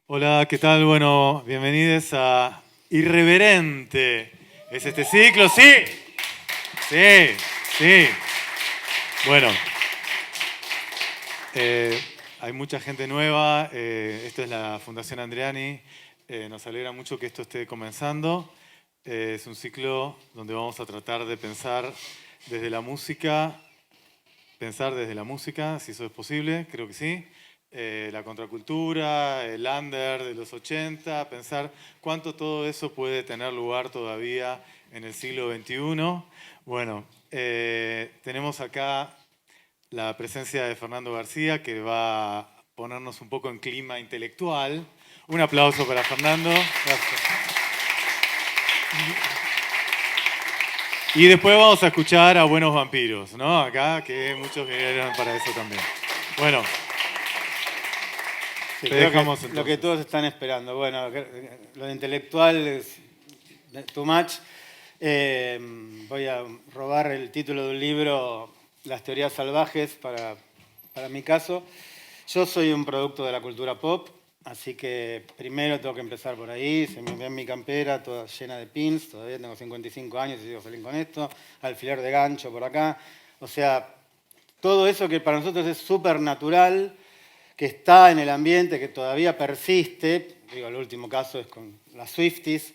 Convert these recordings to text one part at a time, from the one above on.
Hola, ¿qué tal? Bueno, bienvenidos a Irreverente. ¿Es este ciclo? ¡Sí! Sí, sí. Bueno, hay mucha gente nueva. Esto es la Fundación Andreani. Nos alegra mucho que esto esté comenzando. Es un ciclo donde vamos a tratar de pensar desde la música, si eso es posible, creo que sí. La contracultura, el under de los 80, pensar cuánto todo eso puede tener lugar todavía en el siglo XXI. Bueno, tenemos acá la presencia de Fernando García, que va a ponernos un poco en clima intelectual. Un aplauso para Fernando. Gracias. Y después vamos a escuchar a Buenos Vampiros, ¿no? Acá, que muchos vinieron para eso también. Bueno. Sí, creo que lo que todos están esperando. Bueno, lo de intelectual es too much. Voy a robar el título de un libro, Las teorías salvajes, para mi caso. Yo soy un producto de la cultura pop, así que primero tengo que empezar por ahí. Se me ve en mi campera toda llena de pins, todavía tengo 55 años y sigo feliz con esto. Alfiler de gancho por acá. O sea, todo eso que para nosotros es súper natural, que está en el ambiente, que todavía persiste. Digo, el último caso es con las Swifties.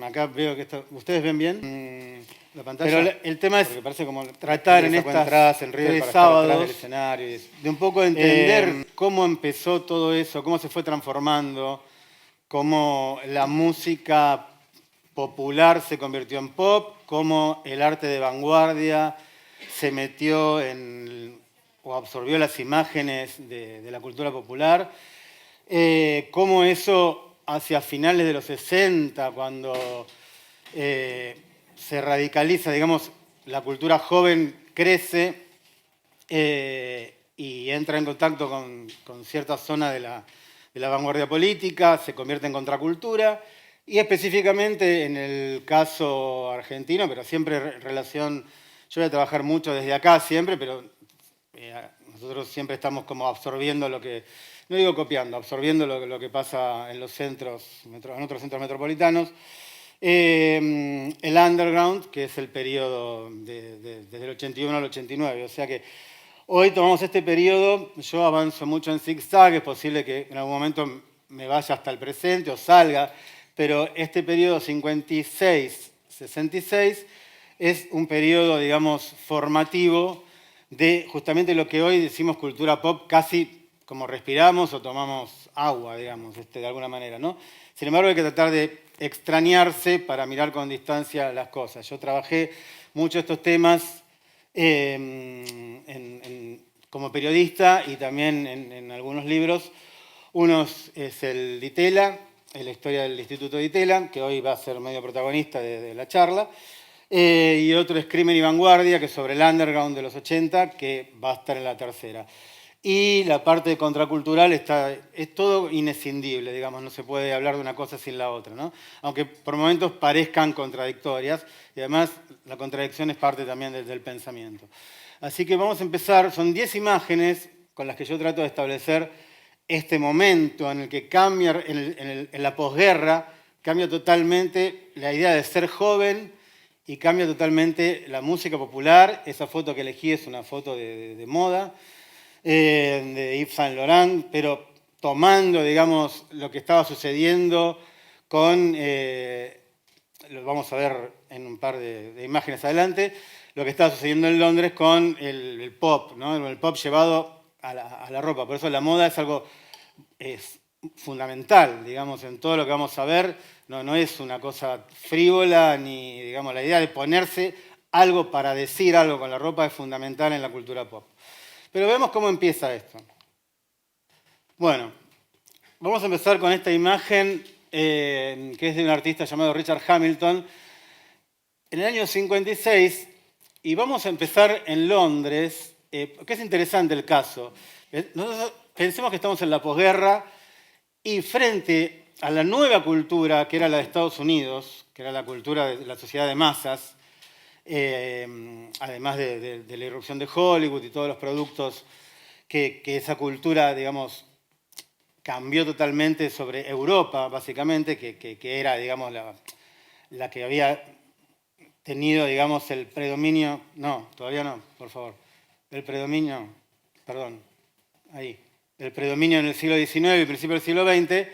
Acá veo que ¿ustedes ven bien la pantalla? Pero el tema es parece como tratar en estas el tres sábados del escenario, de un poco entender cómo empezó todo eso, cómo se fue transformando, cómo la música popular se convirtió en pop, cómo el arte de vanguardia se metió o absorbió las imágenes de la cultura popular, cómo eso hacia finales de los 60, cuando se radicaliza, digamos, la cultura joven crece y entra en contacto con cierta zona de la vanguardia política, se convierte en contracultura, y específicamente en el caso argentino, pero siempre en relación, yo voy a trabajar mucho desde acá siempre, pero nosotros siempre estamos como absorbiendo lo que, no digo copiando, absorbiendo lo que pasa en los centros, en otros centros metropolitanos. El underground, que es el periodo desde el 81 al 89, o sea que hoy tomamos este periodo, yo avanzo mucho en zigzag, es posible que en algún momento me vaya hasta el presente o salga, pero este periodo 56-66 es un periodo, digamos, formativo de justamente lo que hoy decimos cultura pop, casi como respiramos o tomamos agua, digamos, de alguna manera, ¿no? Sin embargo, hay que tratar de extrañarse para mirar con distancia las cosas. Yo trabajé mucho estos temas como periodista y también en algunos libros. Uno es el Di Tella, la historia del Instituto Di Tella, que hoy va a ser medio protagonista de la charla. Y otro es Crimen y Vanguardia, que es sobre el underground de los 80, que va a estar en la tercera. Y la parte contracultural es todo inescindible, digamos, no se puede hablar de una cosa sin la otra, ¿no? Aunque por momentos parezcan contradictorias, y además la contradicción es parte también del pensamiento. Así que vamos a empezar, son 10 imágenes con las que yo trato de establecer este momento en el que cambia, en la posguerra, cambia totalmente la idea de ser joven y cambia totalmente la música popular. Esa foto que elegí es una foto de moda, de Yves Saint Laurent, pero tomando, digamos, lo que estaba sucediendo con, lo vamos a ver en un par de imágenes adelante, lo que estaba sucediendo en Londres con el pop, ¿no? El pop llevado a la ropa. Por eso la moda es algo fundamental, digamos, en todo lo que vamos a ver. No es una cosa frívola, ni, digamos, la idea de ponerse algo para decir algo con la ropa es fundamental en la cultura pop. Pero vemos cómo empieza esto. Bueno, vamos a empezar con esta imagen que es de un artista llamado Richard Hamilton. En el año 56, y vamos a empezar en Londres, que es interesante el caso. Nosotros pensemos que estamos en la posguerra y frente a la nueva cultura, que era la de Estados Unidos, que era la cultura de la sociedad de masas, además de la irrupción de Hollywood y todos los productos que esa cultura, digamos, cambió totalmente sobre Europa, básicamente, que era, digamos, la que había tenido, digamos, el predominio... No, todavía no, por favor. El predominio, perdón, ahí. El predominio en el siglo XIX y principio del siglo XX.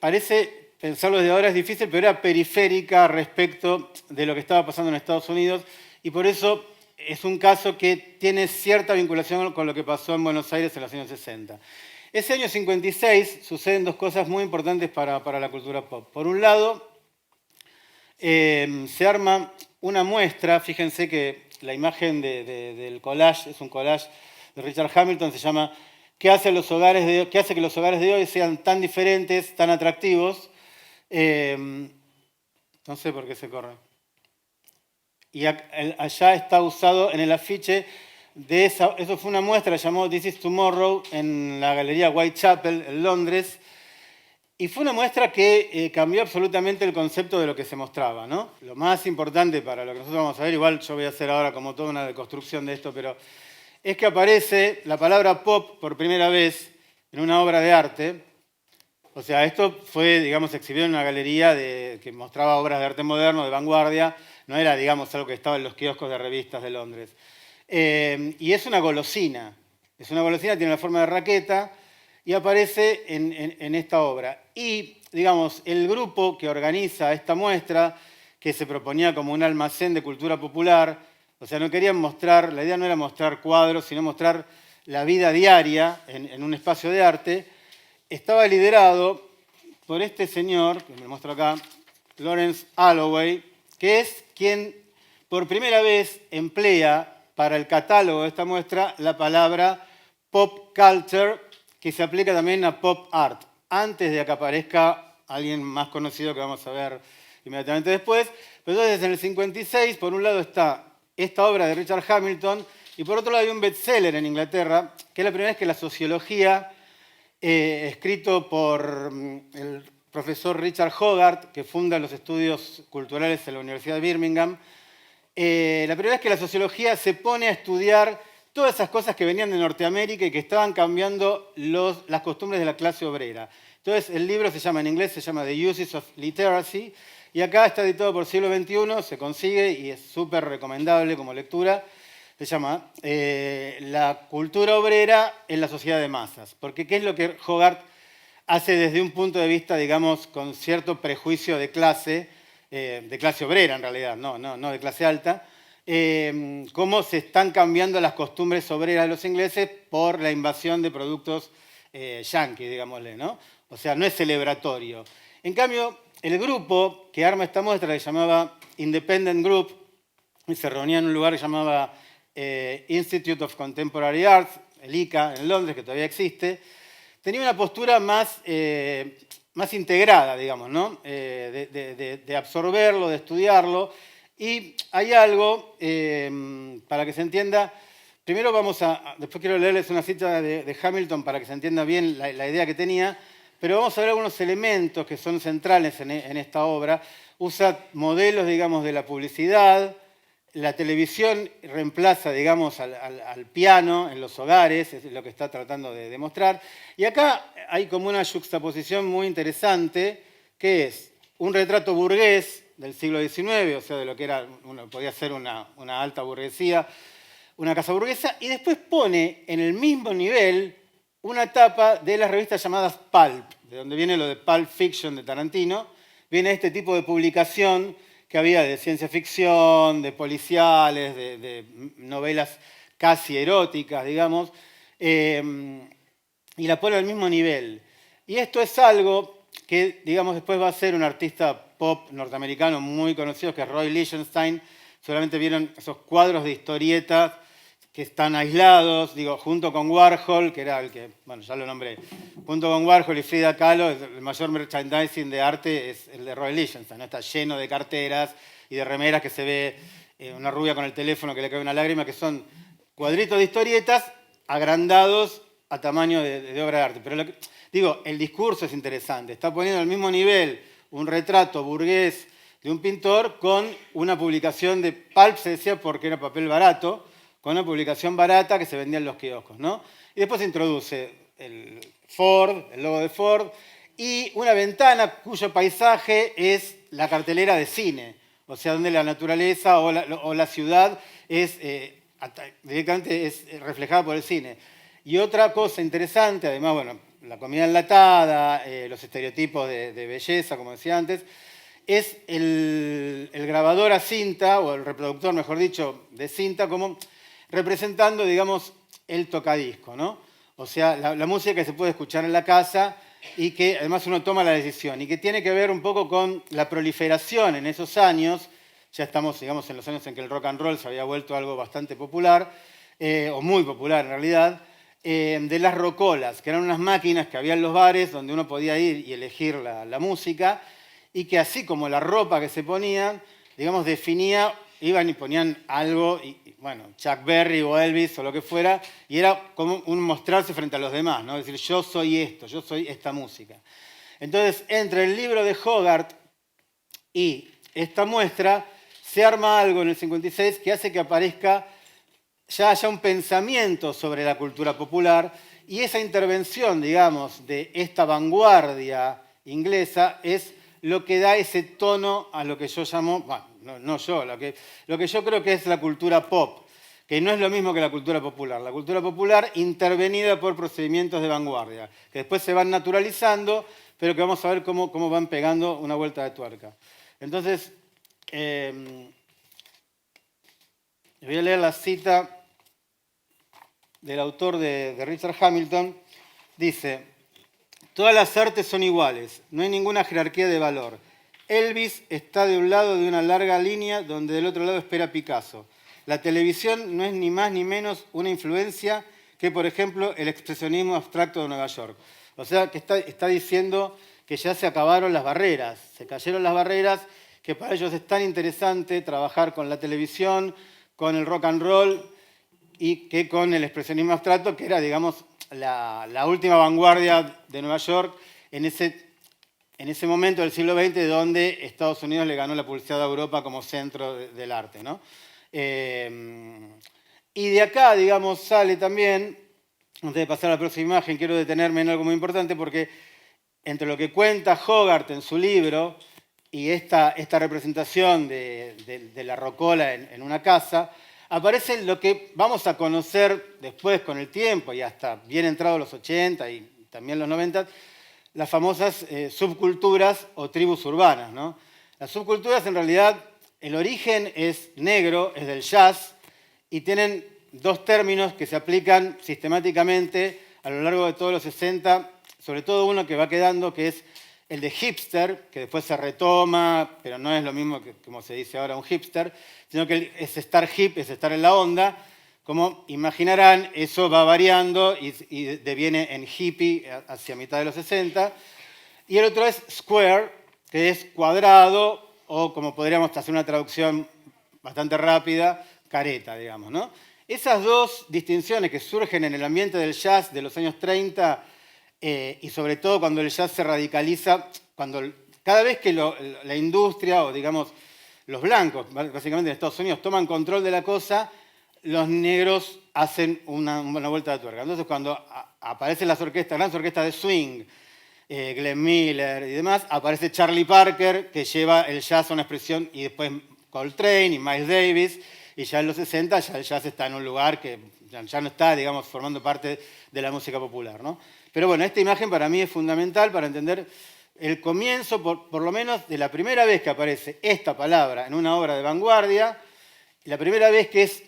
Parece, pensarlo desde ahora es difícil, pero era periférica respecto de lo que estaba pasando en Estados Unidos, y por eso es un caso que tiene cierta vinculación con lo que pasó en Buenos Aires en los años 60. Ese año 56 suceden dos cosas muy importantes para la cultura pop. Por un lado, se arma una muestra, fíjense que la imagen del collage es un collage de Richard Hamilton, se llama ¿Qué hace que los hogares de hoy sean tan diferentes, tan atractivos? No sé por qué se corre. Y allá está usado en el afiche de eso fue una muestra, llamó This is Tomorrow, en la Galería Whitechapel, en Londres. Y fue una muestra que cambió absolutamente el concepto de lo que se mostraba, ¿no? Lo más importante para lo que nosotros vamos a ver, igual yo voy a hacer ahora como toda una deconstrucción de esto, pero es que aparece la palabra pop por primera vez en una obra de arte. O sea, esto fue, digamos, exhibido en una galería que mostraba obras de arte moderno, de vanguardia. No era, digamos, algo que estaba en los kioscos de revistas de Londres. Y es una golosina. Es una golosina, tiene la forma de raqueta y aparece en esta obra. Y, digamos, el grupo que organiza esta muestra, que se proponía como un almacén de cultura popular, o sea, no querían mostrar, la idea no era mostrar cuadros, sino mostrar la vida diaria en un espacio de arte, estaba liderado por este señor, que me muestro acá, Lawrence Alloway, que es quien por primera vez emplea para el catálogo de esta muestra la palabra pop culture, que se aplica también a pop art, antes de que aparezca alguien más conocido que vamos a ver inmediatamente después. Pero entonces en el 56, por un lado está esta obra de Richard Hamilton, y por otro lado hay un bestseller en Inglaterra, que es la primera vez que la sociología, escrito por el profesor Richard Hogarth, que funda los estudios culturales en la Universidad de Birmingham, la primera vez que la sociología se pone a estudiar todas esas cosas que venían de Norteamérica y que estaban cambiando las costumbres de la clase obrera. Entonces el libro en inglés se llama The Uses of Literacy, y acá está editado por Siglo XXI, se consigue y es súper recomendable como lectura. Se llama La cultura obrera en la sociedad de masas. Porque ¿qué es lo que Hogarth hace desde un punto de vista, digamos, con cierto prejuicio de clase obrera en realidad, no de clase alta? Cómo se están cambiando las costumbres obreras de los ingleses por la invasión de productos yanquis, digámosle, ¿no? O sea, no es celebratorio. En cambio, el grupo que arma esta muestra, que se llamaba Independent Group, y se reunía en un lugar que se llamaba Institute of Contemporary Arts, el ICA, en Londres, que todavía existe, tenía una postura más integrada, digamos, ¿no? De absorberlo, de estudiarlo. Y hay algo, para que se entienda, primero después quiero leerles una cita de Hamilton para que se entienda bien la idea que tenía, pero vamos a ver algunos elementos que son centrales en esta obra. Usa modelos, digamos, de la publicidad. La televisión reemplaza, digamos, al piano en los hogares, es lo que está tratando de demostrar. Y acá hay como una juxtaposición muy interesante, que es un retrato burgués del siglo XIX, o sea, de lo que podía ser una alta burguesía, una casa burguesa, y después pone en el mismo nivel una tapa de las revistas llamadas Pulp, de donde viene lo de Pulp Fiction de Tarantino. Viene este tipo de publicación que había de ciencia ficción, de policiales, de novelas casi eróticas, digamos, y la pone al mismo nivel. Y esto es algo que, digamos, después va a ser un artista pop norteamericano muy conocido, que es Roy Lichtenstein. Seguramente vieron esos cuadros de historietas que están aislados, digo, junto con Warhol, que era el que, bueno, ya lo nombré, junto con Warhol y Frida Kahlo, el mayor merchandising de arte es el de Roy Lichtenstein, ¿no? Está lleno de carteras y de remeras que se ve una rubia con el teléfono que le cae una lágrima, que son cuadritos de historietas agrandados a tamaño de obra de arte. Pero digo, el discurso es interesante, está poniendo al mismo nivel un retrato burgués de un pintor con una publicación de Pulp, se decía porque era papel barato, con una publicación barata que se vendía en los kioscos, ¿no? Y después se introduce el Ford, el logo de Ford, y una ventana cuyo paisaje es la cartelera de cine, o sea, donde la naturaleza o la ciudad es, directamente es reflejada por el cine. Y otra cosa interesante, además, bueno, la comida enlatada, los estereotipos de belleza, como decía antes, es el grabador a cinta, o el reproductor, mejor dicho, de cinta, como representando, digamos, el tocadisco, ¿no? O sea, la música que se puede escuchar en la casa y que además uno toma la decisión, y que tiene que ver un poco con la proliferación en esos años. Ya estamos, digamos, en los años en que el rock and roll se había vuelto algo bastante popular, o muy popular en realidad, de las rocolas, que eran unas máquinas que había en los bares donde uno podía ir y elegir la música, y que así como la ropa que se ponían, digamos, definía, iban y ponían algo, y bueno, Chuck Berry o Elvis o lo que fuera, y era como un mostrarse frente a los demás, ¿no? Es decir, yo soy esto, yo soy esta música. Entonces, entre el libro de Hogarth y esta muestra, se arma algo en el 56 que hace que aparezca, ya haya un pensamiento sobre la cultura popular, y esa intervención, digamos, de esta vanguardia inglesa es lo que da ese tono a lo que yo llamo, bueno, no yo, lo que yo creo que es la cultura pop, que no es lo mismo que la cultura popular. La cultura popular intervenida por procedimientos de vanguardia, que después se van naturalizando, pero que vamos a ver cómo van pegando una vuelta de tuerca. Entonces, voy a leer la cita del autor de Richard Hamilton. Dice: todas las artes son iguales, no hay ninguna jerarquía de valor. Elvis está de un lado de una larga línea donde del otro lado espera Picasso. La televisión no es ni más ni menos una influencia que, por ejemplo, el expresionismo abstracto de Nueva York. O sea, que está diciendo que ya se acabaron las barreras, se cayeron las barreras, que para ellos es tan interesante trabajar con la televisión, con el rock and roll, y que con el expresionismo abstracto, que era, digamos, la última vanguardia de Nueva York en ese momento del siglo XX, donde Estados Unidos le ganó la publicidad a Europa como centro del arte, ¿no? Y de acá, digamos, sale también, antes de pasar a la próxima imagen, quiero detenerme en algo muy importante, porque entre lo que cuenta Hogarth en su libro y esta representación de la rocola en una casa, aparece lo que vamos a conocer después con el tiempo y hasta bien entrados los 80 y también los 90, las famosas subculturas o tribus urbanas, ¿no? Las subculturas, en realidad, el origen es negro, es del jazz, y tienen dos términos que se aplican sistemáticamente a lo largo de todos los 60, sobre todo uno que va quedando, que es el de hipster, que después se retoma, pero no es lo mismo que como se dice ahora un hipster, sino que es estar hip, es estar en la onda. Como imaginarán, eso va variando y deviene en hippie hacia mitad de los 60. Y el otro es square, que es cuadrado, o como podríamos hacer una traducción bastante rápida, careta, digamos, ¿no? Esas dos distinciones que surgen en el ambiente del jazz de los años 30, y sobre todo cuando el jazz se radicaliza, cada vez que la industria, o digamos los blancos, básicamente en Estados Unidos, toman control de la cosa, los negros hacen una vuelta de tuerca. Entonces cuando aparecen las orquestas, grandes orquestas de swing, Glenn Miller y demás, aparece Charlie Parker, que lleva el jazz a una expresión, y después Coltrane y Miles Davis, y ya en los 60 ya el jazz está en un lugar que ya no está, digamos, formando parte de la música popular, ¿no? Pero bueno, esta imagen para mí es fundamental para entender el comienzo, por lo menos, de la primera vez que aparece esta palabra en una obra de vanguardia, la primera vez que es,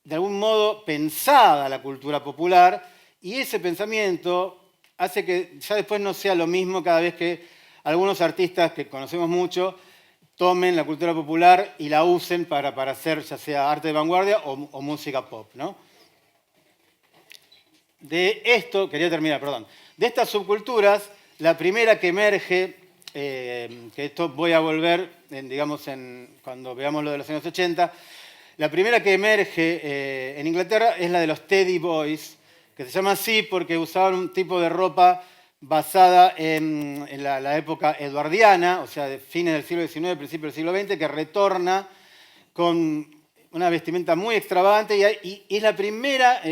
de algún modo, pensada la cultura popular, y ese pensamiento hace que ya después no sea lo mismo cada vez que algunos artistas que conocemos mucho tomen la cultura popular y la usen para hacer ya sea arte de vanguardia o música pop, ¿no? De esto, quería terminar, perdón, de estas subculturas, la primera que emerge, que esto voy a volver, digamos, cuando veamos lo de los años 80, la primera que emerge en Inglaterra es la de los Teddy Boys, que se llama así porque usaban un tipo de ropa basada en la época eduardiana, o sea, de fines del siglo XIX, principios del siglo XX, que retorna con una vestimenta muy extravagante y es la primera,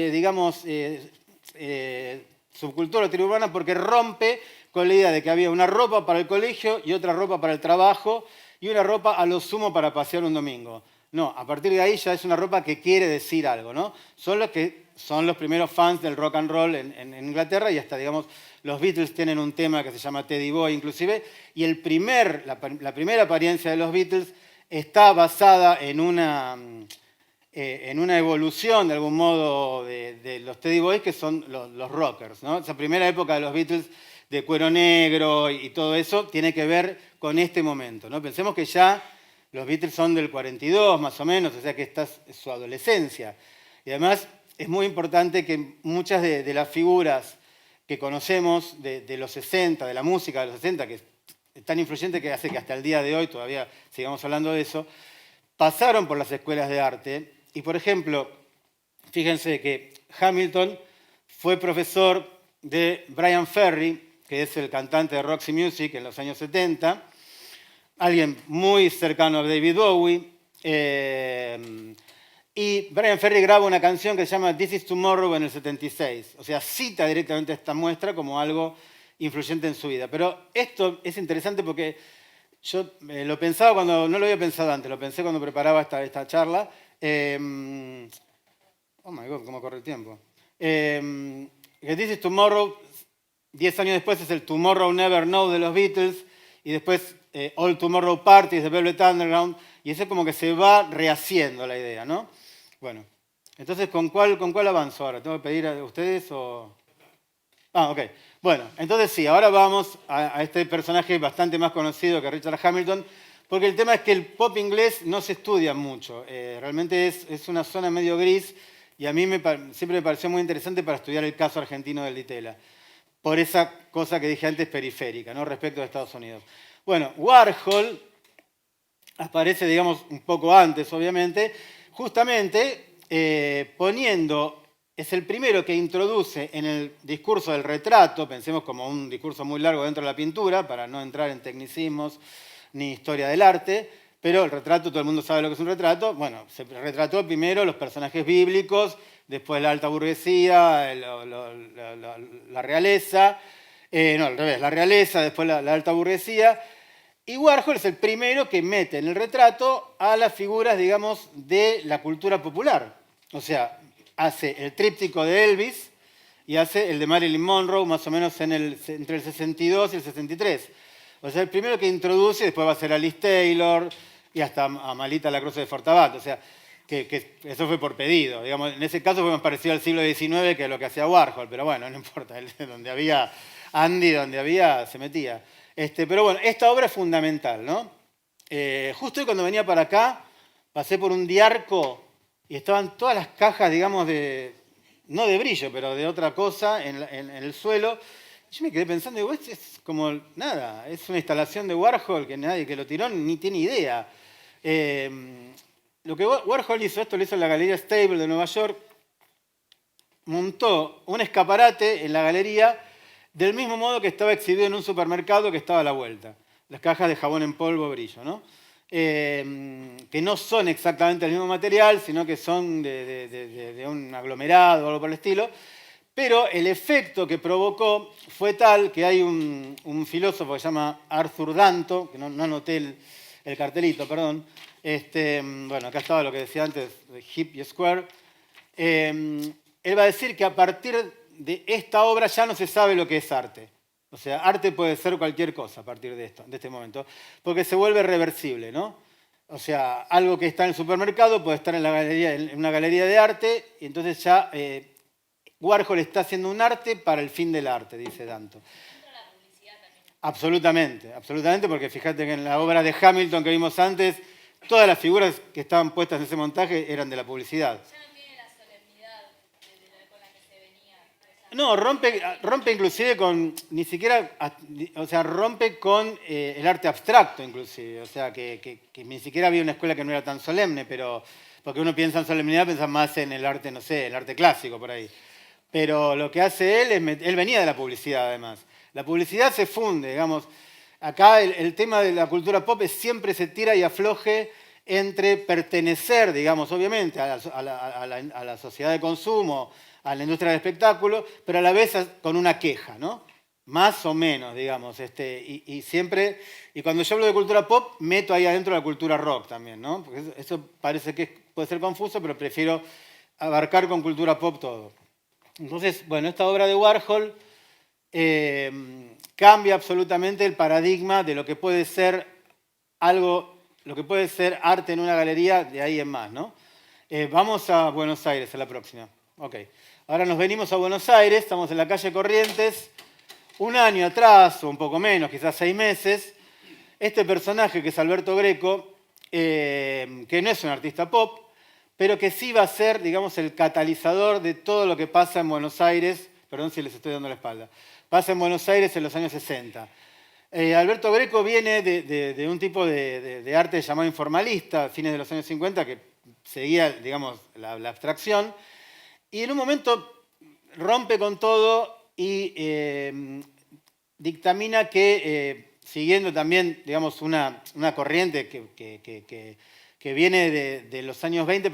subcultura o tribu urbana porque rompe con la idea de que había una ropa para el colegio y otra ropa para el trabajo y una ropa a lo sumo para pasear un domingo. No, a partir de ahí ya es una ropa que quiere decir algo, ¿no? Son los que son los primeros fans del rock and roll en Inglaterra y hasta, digamos, los Beatles tienen un tema que se llama Teddy Boy inclusive, y la primera apariencia de los Beatles está basada en una evolución, de algún modo, de los Teddy Boys, que son los rockers, ¿no? Esa primera época de los Beatles, de cuero negro y todo eso, tiene que ver con este momento, ¿no? Pensemos que ya los Beatles son del 42, más o menos, o sea que esta es su adolescencia. Y además es muy importante que muchas de las figuras que conocemos de los 60, de la música de los 60, que es tan influyente que hace que hasta el día de hoy todavía sigamos hablando de eso, pasaron por las escuelas de arte. Y, por ejemplo, fíjense que Hamilton fue profesor de Brian Ferry, que es el cantante de Roxy Music en los años 70, alguien muy cercano a David Bowie. Y Brian Ferry graba una canción que se llama This is Tomorrow en el 76. O sea, cita directamente esta muestra como algo influyente en su vida. Pero esto es interesante porque yo lo pensaba cuando, no lo había pensado antes, lo pensé cuando preparaba esta charla. Oh my God, cómo corre el tiempo. This is Tomorrow, 10 años después es el Tomorrow Never Know de los Beatles, y después All Tomorrow Parties de Velvet Underground, y eso como que se va rehaciendo la idea, ¿no? Bueno, entonces, ¿con cuál avanzo ahora? ¿Tengo que pedir a ustedes o...? Ah, ok. Bueno, entonces sí, ahora vamos a este personaje bastante más conocido que Richard Hamilton, porque el tema es que el pop inglés no se estudia mucho. Realmente es una zona medio gris y a mí siempre me pareció muy interesante para estudiar el caso argentino del Di Tella, por esa cosa que dije antes periférica, ¿no? Respecto de Estados Unidos. Bueno, Warhol aparece, digamos, un poco antes, obviamente, justamente poniendo... Es el primero que introduce en el discurso del retrato, pensemos como un discurso muy largo dentro de la pintura, para no entrar en tecnicismos ni historia del arte, pero el retrato, todo el mundo sabe lo que es un retrato. Bueno, se retrató primero los personajes bíblicos, después la alta burguesía, la realeza, no, al revés, la realeza, después la alta burguesía. Y Warhol es el primero que mete en el retrato a las figuras, digamos, de la cultura popular. O sea, hace el tríptico de Elvis y hace el de Marilyn Monroe más o menos entre el 62 y el 63. O sea, el primero que introduce, después va a ser a Liz Taylor y hasta a Malita la Cruz de Fortabat. O sea, que eso fue por pedido. Digamos, en ese caso fue más parecido al siglo XIX que lo que hacía Warhol, pero bueno, no importa. Donde había Andy, donde había, se metía. Pero bueno, esta obra es fundamental, ¿no? Justo hoy cuando venía para acá, pasé por un diarco y estaban todas las cajas, digamos, no de brillo, pero de otra cosa en el suelo. Yo me quedé pensando, digo, es como nada, es una instalación de Warhol que nadie que lo tiró ni tiene idea. Lo que Warhol hizo, esto lo hizo en la Galería Stable de Nueva York, montó un escaparate en la galería del mismo modo que estaba exhibido en un supermercado que estaba a la vuelta. Las cajas de jabón en polvo brillo, ¿no? Que no son exactamente el mismo material, sino que son de un aglomerado o algo por el estilo, pero el efecto que provocó fue tal que hay un filósofo que se llama Arthur Danto, que no anoté el cartelito, perdón, bueno, acá estaba lo que decía antes, de Hip y Square, él va a decir que a partir de esta obra ya no se sabe lo que es arte. O sea, arte puede ser cualquier cosa a partir de este momento, porque se vuelve reversible, ¿no? O sea, algo que está en el supermercado puede estar en una galería de arte, y entonces ya Warhol está haciendo un arte para el fin del arte, dice Danto. Absolutamente, absolutamente, porque fíjate que en la obra de Hamilton que vimos antes, todas las figuras que estaban puestas en ese montaje eran de la publicidad. No, rompe inclusive con, ni siquiera, o sea, rompe con el arte abstracto inclusive, o sea, que ni siquiera había una escuela que no era tan solemne, pero, porque uno piensa en solemnidad, piensa más en el arte, no sé, el arte clásico por ahí. Pero lo que hace él venía de la publicidad además. La publicidad se funde, digamos, acá el tema de la cultura pop es siempre se tira y afloje entre pertenecer, digamos, obviamente, a la sociedad de consumo, a la industria del espectáculo, pero a la vez con una queja, ¿no? Más o menos, digamos. Y siempre, y cuando yo hablo de cultura pop, meto ahí adentro la cultura rock también, ¿no? Porque eso parece que puede ser confuso, pero prefiero abarcar con cultura pop todo. Entonces, bueno, esta obra de Warhol cambia absolutamente el paradigma de lo que puede ser lo que puede ser arte en una galería de ahí en más, ¿no? Vamos a Buenos Aires, a la próxima. Ok. Ahora nos venimos a Buenos Aires, estamos en la calle Corrientes. Un año atrás, o un poco menos, quizás 6 meses, este personaje que es Alberto Greco, que no es un artista pop, pero que sí va a ser, digamos, el catalizador de todo lo que pasa en Buenos Aires, perdón si les estoy dando la espalda, pasa en Buenos Aires en los años 60. Alberto Greco viene de un tipo de arte llamado informalista, a fines de los años 50, que seguía, digamos, la abstracción, y en un momento rompe con todo y dictamina que, siguiendo también, digamos, una corriente que viene de los años 20,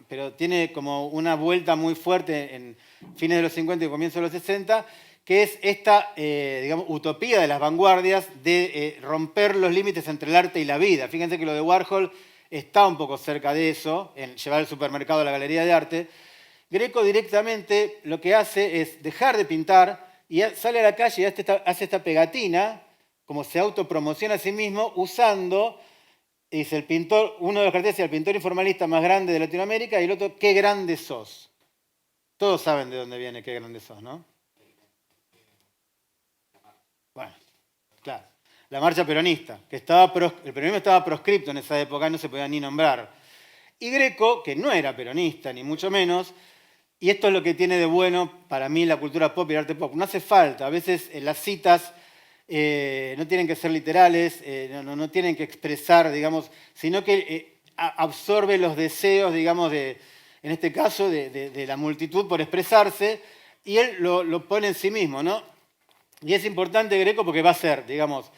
pero tiene como una vuelta muy fuerte en fines de los 50 y comienzos de los 60, que es esta, digamos, utopía de las vanguardias de romper los límites entre el arte y la vida. Fíjense que lo de Warhol está un poco cerca de eso, en llevar el supermercado a la galería de arte. Greco directamente lo que hace es dejar de pintar y sale a la calle y hace esta pegatina, como se autopromociona a sí mismo, usando, dice el pintor, uno de los carteles es el pintor informalista más grande de Latinoamérica y el otro, qué grande sos. Todos saben de dónde viene qué grande sos, ¿no? Bueno, claro. La marcha peronista, que el peronismo estaba proscripto en esa época, no se podía ni nombrar. Y Greco, que no era peronista, ni mucho menos, y esto es lo que tiene de bueno para mí la cultura pop y el arte pop. No hace falta, a veces las citas no tienen que ser literales, no tienen que expresar, digamos, sino que absorbe los deseos, digamos, en este caso, de la multitud por expresarse, y él lo pone en sí mismo, ¿no? Y es importante Greco porque va a ser, digamos,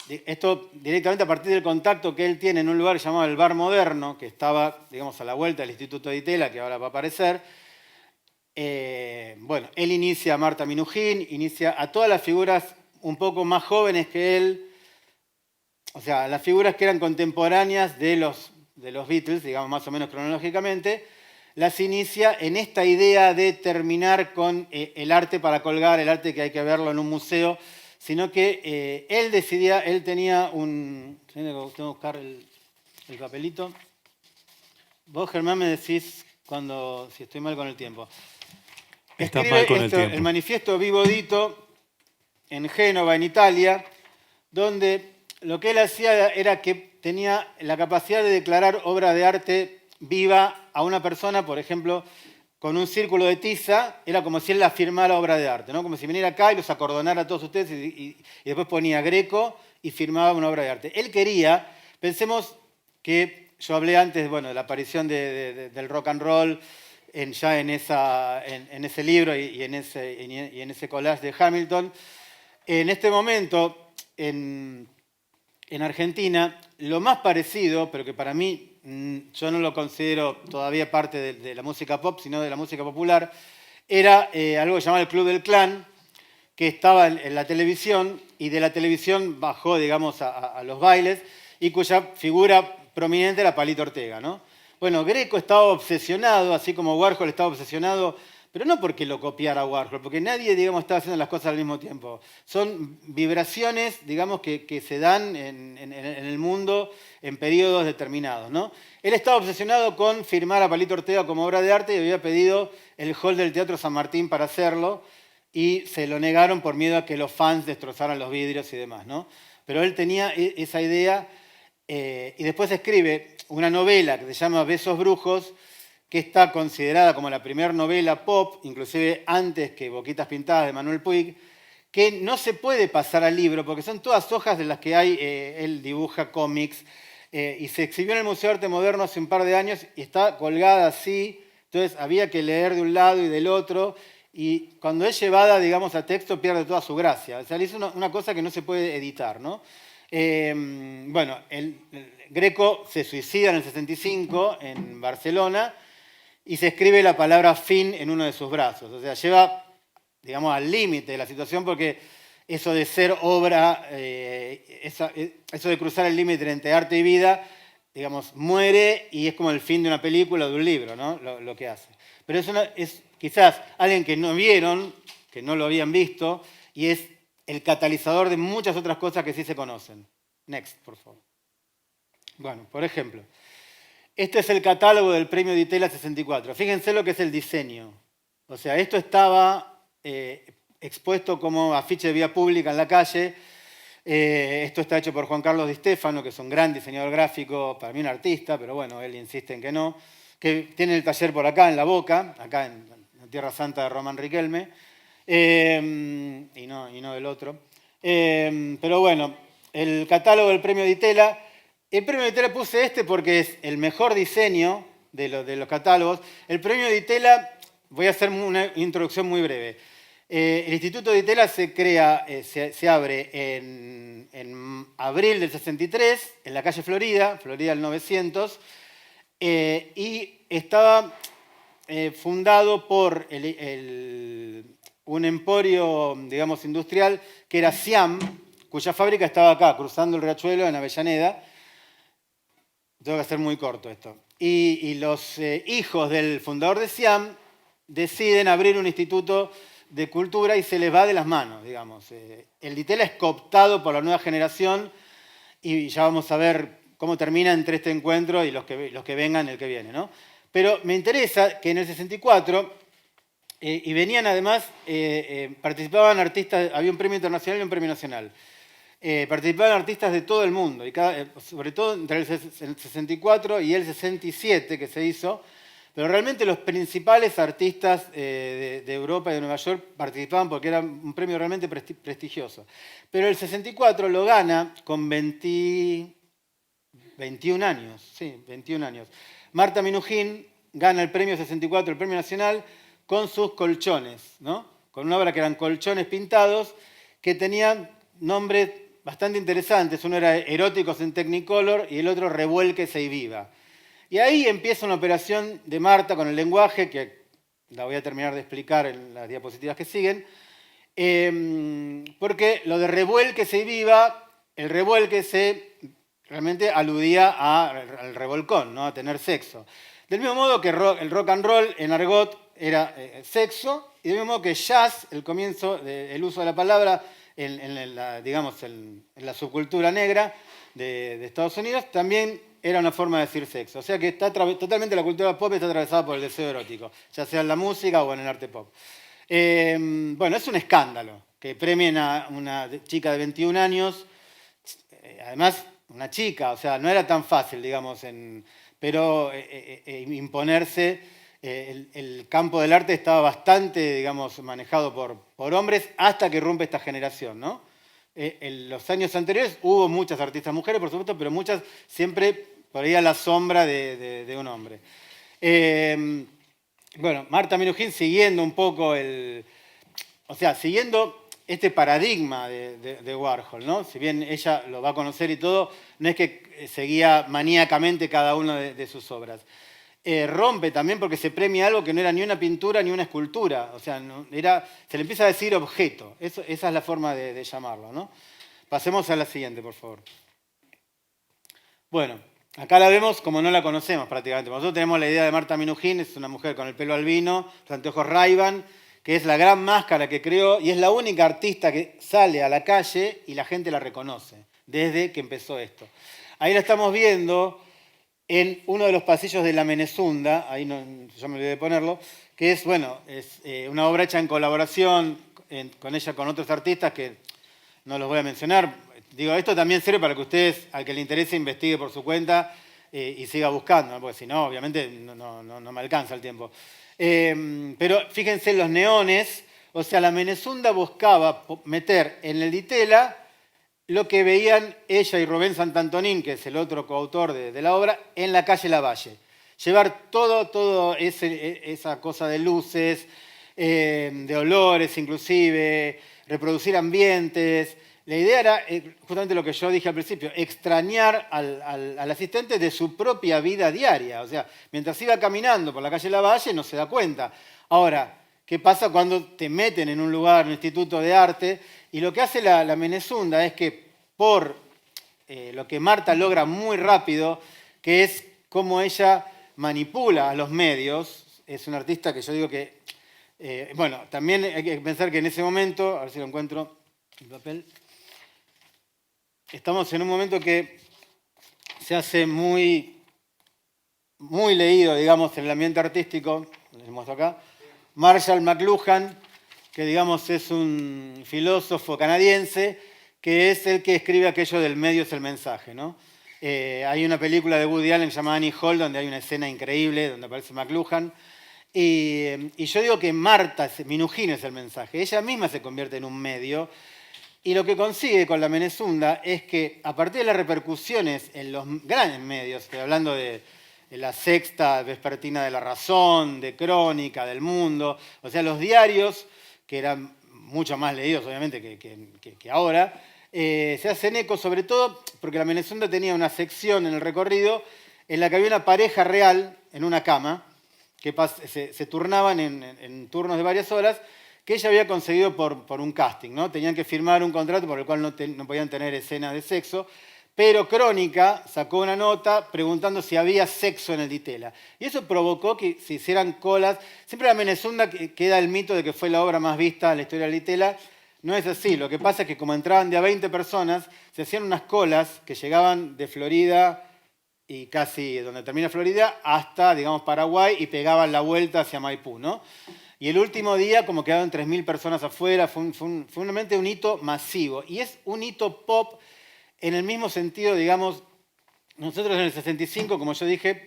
esto directamente a partir del contacto que él tiene en un lugar llamado el Bar Moderno, que estaba, digamos, a la vuelta del Instituto de Itela, que ahora va a aparecer. Bueno, él inicia a Marta Minujín, inicia a todas las figuras un poco más jóvenes que él, o sea, las figuras que eran contemporáneas de los Beatles, digamos más o menos cronológicamente, las inicia en esta idea de terminar con el arte para colgar, el arte que hay que verlo en un museo, sino que él tenía un... Tengo que buscar el papelito. Vos, Germán, me decís si estoy mal con el tiempo. Está mal con el tiempo. El manifiesto Vivo Dito en Génova, en Italia, donde lo que él hacía era que tenía la capacidad de declarar obra de arte viva a una persona, por ejemplo, con un círculo de tiza, era como si él la firmara obra de arte, ¿no? Como si viniera acá y los acordonara a todos ustedes y después ponía Greco y firmaba una obra de arte. Él quería, pensemos que yo hablé antes, bueno, de la aparición del rock and roll ya en ese libro y en ese collage de Hamilton. En este momento, en Argentina, lo más parecido, pero que para mí yo no lo considero todavía parte de la música pop, sino de la música popular, era algo que se llamaba el Club del Clan, que estaba en la televisión y de la televisión bajó, digamos, a los bailes y cuya figura prominente era Palito Ortega, ¿no? Bueno, Greco estaba obsesionado, así como Warhol estaba obsesionado, pero no porque lo copiara Warhol, porque nadie, digamos, estaba haciendo las cosas al mismo tiempo. Son vibraciones, digamos, que se dan en el mundo en periodos determinados, ¿no? Él estaba obsesionado con firmar a Palito Ortega como obra de arte y había pedido el hall del Teatro San Martín para hacerlo y se lo negaron por miedo a que los fans destrozaran los vidrios y demás, ¿no? Pero él tenía esa idea y después escribe una novela que se llama Besos Brujos, que está considerada como la primera novela pop, inclusive antes que Boquitas Pintadas de Manuel Puig, que no se puede pasar al libro, porque son todas hojas de las que él dibuja cómics, y se exhibió en el Museo de Arte Moderno hace un par de años y está colgada así, entonces había que leer de un lado y del otro, y cuando es llevada, digamos, a texto pierde toda su gracia. O sea, es una cosa que no se puede editar, ¿no? Bueno, el Greco se suicida en el 65 en Barcelona y se escribe la palabra fin en uno de sus brazos. O sea, lleva, digamos, al límite de la situación porque eso de ser obra, eso de cruzar el límite entre arte y vida, digamos, muere y es como el fin de una película o de un libro, ¿no? Lo que hace. Pero es quizás alguien que no vieron, que no lo habían visto, y es el catalizador de muchas otras cosas que sí se conocen. Next, por favor. Bueno, por ejemplo, este es el catálogo del Premio Di Tella 64. Fíjense lo que es el diseño. O sea, esto estaba expuesto como afiche de vía pública en la calle. Esto está hecho por Juan Carlos Di Stefano, que es un gran diseñador gráfico, para mí un artista, pero bueno, él insiste en que no, que tiene el taller por acá, en La Boca, acá en la Tierra Santa de Román Riquelme, y no del otro. Pero bueno, el catálogo del Premio Di Tella. El Premio Di Tella puse este porque es el mejor diseño de los catálogos. El Premio Di Tella, voy a hacer una introducción muy breve. El Instituto Di Tella se abre en abril del 63, en la calle Florida del 900, y estaba fundado por un emporio, digamos, industrial, que era Siam, cuya fábrica estaba acá, cruzando el riachuelo en Avellaneda. Tengo que hacer muy corto esto. Y los hijos del fundador de Siam deciden abrir un instituto de cultura y se les va de las manos, digamos. El Di Tella es cooptado por la nueva generación y ya vamos a ver cómo termina entre este encuentro y los que vengan el que viene, ¿no? Pero me interesa que en el 64, y venían además, participaban artistas, había un premio internacional y un premio nacional. Participaban artistas de todo el mundo, y sobre todo entre el 64 y el 67 que se hizo, pero realmente los principales artistas de Europa y de Nueva York participaban porque era un premio realmente prestigioso. Pero el 64 lo gana con 21 años, sí, 21 años. Marta Minujín gana el premio 64, el premio nacional, con sus colchones, ¿no? Con una obra que eran colchones pintados que tenían nombres bastante interesantes. Uno era Eróticos en Technicolor y el otro Revuélquese y Viva. Y ahí empieza una operación de Marta con el lenguaje, que la voy a terminar de explicar en las diapositivas que siguen, porque lo de Revuélquese y Viva, el revuélquese realmente aludía al revolcón, ¿no? A tener sexo. Del mismo modo que el rock and roll en argot era sexo, y del mismo modo que jazz, el comienzo, el uso de la palabra, en la subcultura negra de Estados Unidos, también era una forma de decir sexo. O sea que totalmente la cultura pop está atravesada por el deseo erótico, ya sea en la música o en el arte pop. Bueno, es un escándalo que premien a una chica de 21 años, además una chica, o sea, no era tan fácil, digamos, pero imponerse. El campo del arte estaba bastante, digamos, manejado por hombres hasta que rompe esta generación, ¿no? En los años anteriores hubo muchas artistas mujeres, por supuesto, pero muchas siempre por ahí a la sombra de un hombre. Bueno, Marta Minujín siguiendo un poco siguiendo este paradigma de Warhol, ¿no? Si bien ella lo va a conocer y todo, no es que seguía maníacamente cada una de sus obras. Rompe también porque se premia algo que no era ni una pintura ni una escultura. O sea, se le empieza a decir objeto. Esa es la forma de llamarlo, ¿no? Pasemos a la siguiente, por favor. Bueno, acá la vemos como no la conocemos prácticamente. Nosotros tenemos la idea de Marta Minujín, es una mujer con el pelo albino, los anteojos Ray-Ban, que es la gran máscara que creó y es la única artista que sale a la calle y la gente la reconoce desde que empezó esto. Ahí la estamos viendo en uno de los pasillos de la Menezunda, ahí yo me olvidé de ponerlo, que es, bueno, es una obra hecha en colaboración con ella, con otros artistas que no los voy a mencionar. Digo, esto también sirve para que ustedes, al que le interese, investigue por su cuenta y siga buscando, ¿no? Porque si no, obviamente no me alcanza el tiempo. Pero fíjense los neones, o sea, la Menezunda buscaba meter en el Di Tella lo que veían ella y Rubén Santantonín, que es el otro coautor de la obra, en la calle Lavalle. Llevar todo esa cosa de luces, de olores inclusive, reproducir ambientes, la idea era justamente lo que yo dije al principio, extrañar al asistente de su propia vida diaria. O sea, mientras iba caminando por la calle Lavalle no se da cuenta. Ahora, ¿qué pasa cuando te meten en un lugar, un instituto de arte? Y lo que hace la Menezunda es que por lo que Marta logra muy rápido, que es cómo ella manipula a los medios, es una artista que yo digo que, bueno, también hay que pensar que en ese momento, a ver si lo encuentro en papel, estamos en un momento que se hace muy leído, digamos, en el ambiente artístico, les muestro acá, Marshall McLuhan, que digamos es un filósofo canadiense, que es el que escribe aquello del medio es el mensaje, ¿no? Hay una película de Woody Allen llamada Annie Hall, donde hay una escena increíble, donde aparece McLuhan, y yo digo que Marta Minujín es el mensaje, ella misma se convierte en un medio, y lo que consigue con la Menezunda es que a partir de las repercusiones en los grandes medios, estoy hablando de La Sexta, Vespertina de la Razón, de Crónica, del Mundo, o sea, los diarios, que eran mucho más leídos obviamente que ahora, se hacen eco sobre todo porque la Menezunda tenía una sección en el recorrido en la que había una pareja real en una cama, que se turnaban en turnos de varias horas, que ella había conseguido por un casting, ¿no? Tenían que firmar un contrato por el cual no podían tener escenas de sexo, pero Crónica sacó una nota preguntando si había sexo en el Ditela. Y eso provocó que se hicieran colas. Siempre la Menezunda queda el mito de que fue la obra más vista en la historia del Ditela. No es así. Lo que pasa es que como entraban de a 20 personas, se hacían unas colas que llegaban de Florida y casi donde termina Florida hasta, digamos, Paraguay y pegaban la vuelta hacia Maipú, ¿no? Y el último día, como quedaban 3.000 personas afuera, fue realmente un hito masivo. Y es un hito pop en el mismo sentido, digamos, nosotros en el 65, como yo dije,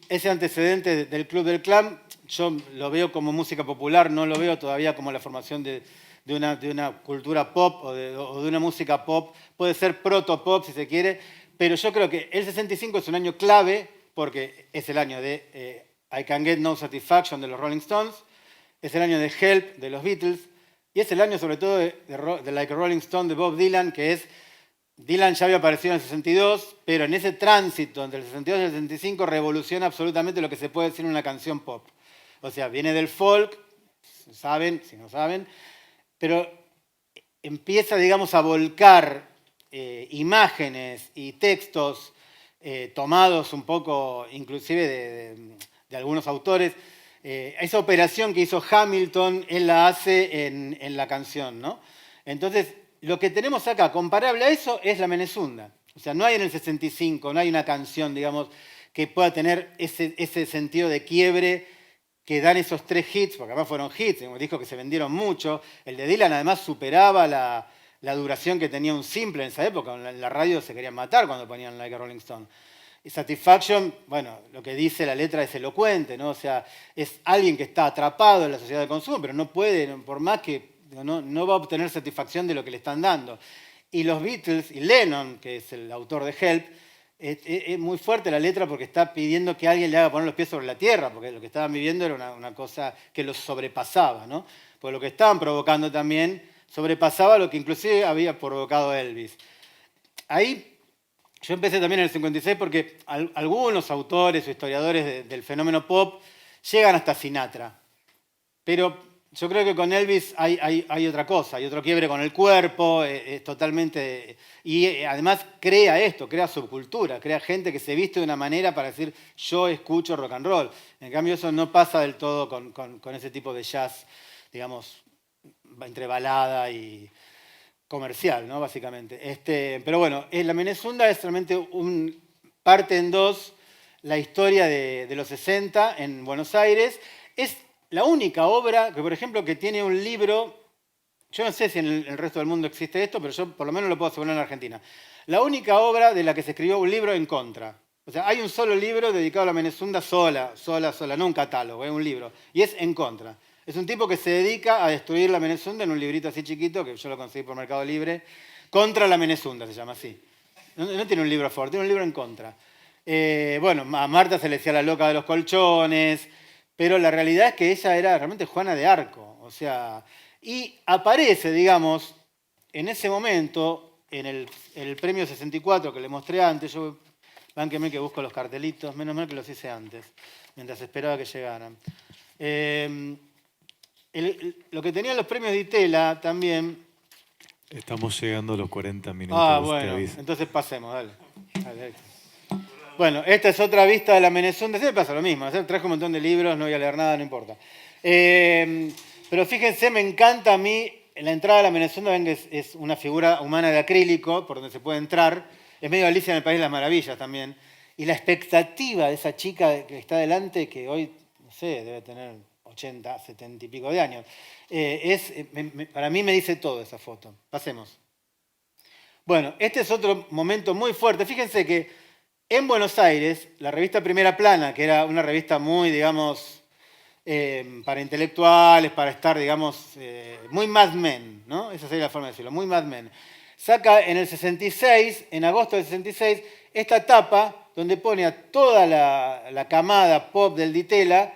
ese antecedente del Club del Clan, yo lo veo como música popular, no lo veo todavía como la formación de una cultura pop o de una música pop. Puede ser proto-pop si se quiere, pero yo creo que el 65 es un año clave porque es el año de I Can Get No Satisfaction de los Rolling Stones, es el año de Help de los Beatles y es el año sobre todo de Like a Rolling Stone de Bob Dylan, que es, Dylan ya había aparecido en el 62, pero en ese tránsito entre el 62 y el 65 revoluciona absolutamente lo que se puede decir en una canción pop. O sea, viene del folk, saben, si no saben, pero empieza, digamos, a volcar imágenes y textos tomados un poco, inclusive de algunos autores. Esa operación que hizo Hamilton, él la hace en la canción, ¿no? Entonces, lo que tenemos acá, comparable a eso, es la Menezunda. O sea, no hay en el 65, no hay una canción, digamos, que pueda tener ese sentido de quiebre que dan esos 3 hits, porque además fueron hits, un disco que se vendieron mucho. El de Dylan además superaba la duración que tenía un simple en esa época. En la radio se querían matar cuando ponían Like a Rolling Stone. Y Satisfaction, bueno, lo que dice la letra es elocuente, ¿no? O sea, es alguien que está atrapado en la sociedad de consumo, pero no puede, por más que no va a obtener satisfacción de lo que le están dando. Y los Beatles, y Lennon, que es el autor de Help, es muy fuerte la letra porque está pidiendo que alguien le haga poner los pies sobre la tierra, porque lo que estaban viviendo era una cosa que los sobrepasaba, ¿no? Porque lo que estaban provocando también sobrepasaba lo que inclusive había provocado Elvis. Ahí yo empecé también en el 56 porque algunos autores o historiadores del fenómeno pop llegan hasta Sinatra, pero yo creo que con Elvis hay otra cosa, hay otro quiebre con el cuerpo, es totalmente... Y además crea esto, crea subcultura, crea gente que se viste de una manera para decir yo escucho rock and roll. En cambio eso no pasa del todo con ese tipo de jazz, digamos, entre balada y comercial, ¿no? Básicamente. Pero bueno, la Menezunda es realmente parte en dos la historia de los 60 en Buenos Aires. Es la única obra que, por ejemplo, que tiene un libro, yo no sé si en el resto del mundo existe esto, pero yo por lo menos lo puedo asegurar en Argentina. La única obra de la que se escribió un libro en contra. O sea, hay un solo libro dedicado a la Menezunda sola, no un catálogo, es un libro, y es en contra. Es un tipo que se dedica a destruir la Menezunda en un librito así chiquito, que yo lo conseguí por Mercado Libre, contra la Menezunda se llama así. No tiene un libro a favor, tiene un libro en contra. Bueno, a Marta se le decía la loca de los colchones, pero la realidad es que ella era realmente Juana de Arco. O sea, y aparece, digamos, en ese momento, en el premio 64 que le mostré antes, bánquenme que busco los cartelitos, menos mal que los hice antes, mientras esperaba que llegaran. Lo que tenían los premios de Itela también... Estamos llegando a los 40 minutos. Bueno, entonces pasemos, dale. Bueno, esta es otra vista de la Menezunda. Siempre pasa lo mismo, traje un montón de libros, no voy a leer nada, no importa. Pero fíjense, me encanta a mí, en la entrada de la Menezunda, ven que es una figura humana de acrílico, por donde se puede entrar. Es medio Alicia en el País de las Maravillas también. Y la expectativa de esa chica que está delante, que hoy, no sé, debe tener 80, 70 y pico de años, para mí me dice todo esa foto. Pasemos. Bueno, este es otro momento muy fuerte. Fíjense que en Buenos Aires, la revista Primera Plana, que era una revista muy, digamos, para intelectuales, para estar, digamos, muy Mad Men, ¿no? Esa sería la forma de decirlo, muy Mad Men. Saca en el 66, en agosto del 66, esta tapa donde pone a toda la camada pop del Ditela,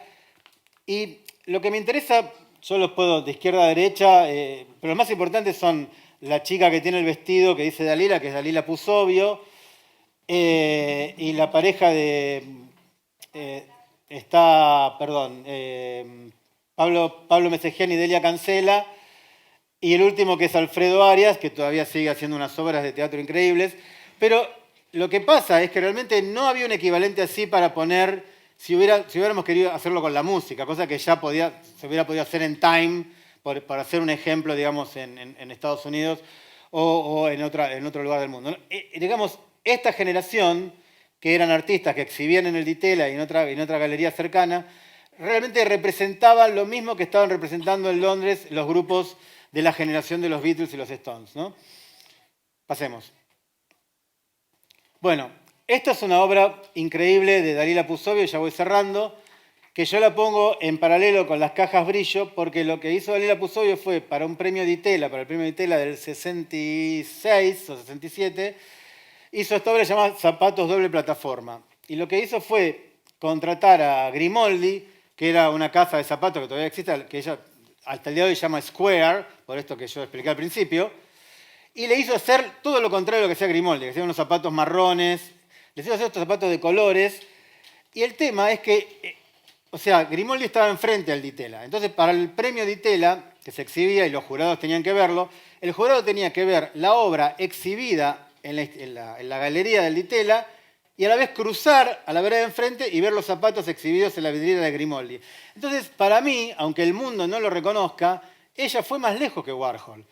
y lo que me interesa, yo los puedo de izquierda a derecha, pero lo más importante son la chica que tiene el vestido que dice Dalila, que es Dalila Pusovio, y la pareja de... Pablo Mesegian y Delia Cancela, y el último que es Alfredo Arias, que todavía sigue haciendo unas obras de teatro increíbles, pero lo que pasa es que realmente no había un equivalente así para poner, si hubiéramos querido hacerlo con la música, cosa que ya se hubiera podido hacer en Time, para hacer un ejemplo, digamos, en Estados Unidos o en otro lugar del mundo. Digamos, esta generación, que eran artistas que exhibían en el Ditela y en otra galería cercana, realmente representaban lo mismo que estaban representando en Londres los grupos de la generación de los Beatles y los Stones, ¿no? Pasemos. Bueno, esta es una obra increíble de Dalila Pusovio, ya voy cerrando, que yo la pongo en paralelo con las cajas brillo, porque lo que hizo Dalila Pusovio fue para un premio de Itela, para el premio de Itela del 66 o 67, hizo esta obra llamada Zapatos Doble Plataforma. Y lo que hizo fue contratar a Grimoldi, que era una casa de zapatos que todavía existe, que ella hasta el día de hoy se llama Square, por esto que yo expliqué al principio, y le hizo hacer todo lo contrario a lo que hacía Grimoldi, que hacía unos zapatos marrones, les hizo hacer estos zapatos de colores, y el tema es que, Grimoldi estaba enfrente al Ditela. Entonces, para el premio Ditela, que se exhibía y los jurados tenían que verlo, el jurado tenía que ver la obra exhibida en la galería del Ditela y a la vez cruzar a la vereda de enfrente y ver los zapatos exhibidos en la vidriera de Grimoldi. Entonces, para mí, aunque el mundo no lo reconozca, ella fue más lejos que Warhol.